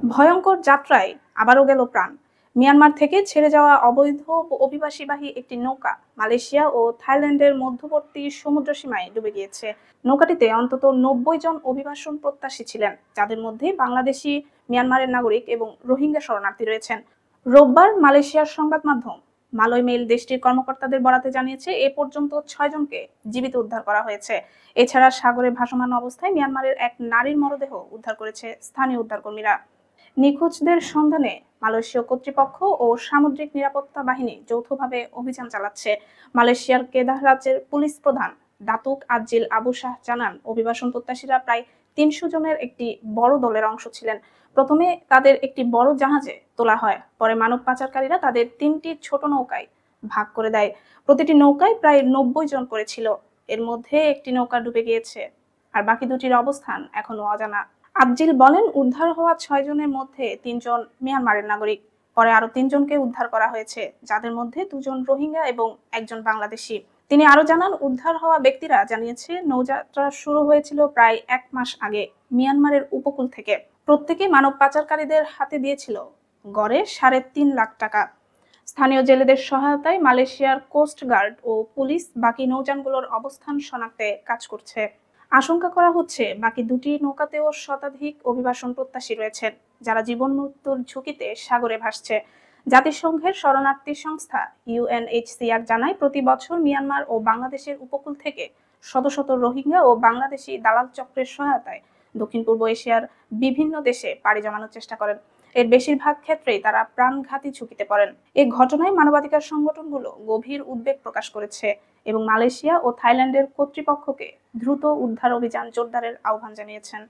ভয়ঙ্কর যাত্রায় আবারও গেল প্রাণ। মিয়ানমার থেকে ছেড়ে যাওয়া অবৈধ অভিবাসীবাহী একটি নৌকা মালয়েশিয়া ও থাইল্যান্ডের মধ্যবর্তী সমুদ্র সীমায় ডুবে গিয়েছে। নৌকাটিতে অন্তত ৯০ জন অভিবাসন প্রত্যাশী ছিলেন, যাদের মধ্যে বাংলাদেশি, মিয়ানমারের নাগরিক এবং রোহিঙ্গা শরণার্থী রয়েছেন। রোববার মালয়েশিয়ার সংবাদ মাধ্যম মালয় মেইল দেশটির কর্মকর্তাদের বরাতে জানিয়েছে, এ পর্যন্ত ৬ জনকে জীবিত উদ্ধার করা হয়েছে। এছাড়া সাগরে ভাসমান অবস্থায় মিয়ানমারের এক নারীর মরদেহ উদ্ধার করেছে স্থানীয় উদ্ধারকর্মীরা। নিখোঁজদের সন্ধানে মালয়েশীয় কর্তৃপক্ষ ও সামুদ্রিক নিরাপত্তা বাহিনী যৌথভাবে অভিযান চালাচ্ছে। মালয়েশিয়ার কেদাহ রাজ্যের পুলিশ প্রধান দাতুক আজিল আবু শাহ জানান, অভিবাসন প্রত্যাশীরা প্রায় ৩০০ জনের একটি বড় দলের অংশ ছিলেন। প্রথমে তাদের একটি বড় জাহাজে তোলা হয়, পরে মানব পাচারকারীরা তাদের ৩টি ছোট নৌকায় ভাগ করে দেয়। প্রতিটি নৌকায় প্রায় ৯০ জন করে ছিল। এর মধ্যে একটি নৌকা ডুবে গিয়েছে, আর বাকি দুটির অবস্থান এখনো অজানা। আবজিল বলেন, উদ্ধার হওয়া ৬ জনের মধ্যে ৩ জন মিয়ানমারের নাগরিক। পরে আরো ৩ জনকে উদ্ধার করা হয়েছে, যাদের মধ্যে ২ জন রোহিঙ্গা এবং একজন বাংলাদেশি। তিনি আরো জানান, উদ্ধার হওয়া ব্যক্তিরা জানিয়েছে, নৌযাত্রা শুরু হয়েছিল প্রায় ১ মাস আগে মিয়ানমারের উপকূল থেকে। প্রত্যেকে মানব পাচারকারীদের হাতে দিয়েছিল গড়ে ৩.৫ লাখ টাকা। স্থানীয় জেলেদের সহায়তায় মালয়েশিয়ার কোস্ট গার্ড ও পুলিশ বাকি নৌযানগুলোর অবস্থান শনাক্তে কাজ করছে। আশঙ্কা করা হচ্ছে, বাকি দুটি নৌকাতেও শতাধিক অভিবাসন প্রত্যাশী রয়েছেন, যারা জীবন মৃত্যুর ঝুঁকিতে সাগরে ভাসছে। জাতিসংঘের শরণার্থী সংস্থা UNHCR জানায়, প্রতি বছর মিয়ানমার ও বাংলাদেশের উপকূল থেকে শত শত রোহিঙ্গা ও বাংলাদেশি দালাল চক্রের সহায়তায় দক্ষিণ পূর্ব এশিয়ার বিভিন্ন দেশে পাড়ি জমানোর চেষ্টা করেন। এর বেশিরভাগ ক্ষেত্রেই তারা প্রাণঘাতী ঝুঁকিতে পড়েন। এই ঘটনায় মানবাধিকার সংগঠনগুলো গভীর উদ্বেগ প্রকাশ করেছে এবং মালয়েশিয়া ও থাইল্যান্ডের কর্তৃপক্ষকে দ্রুত উদ্ধার অভিযান জোরদারের আহ্বান জানিয়েছেন।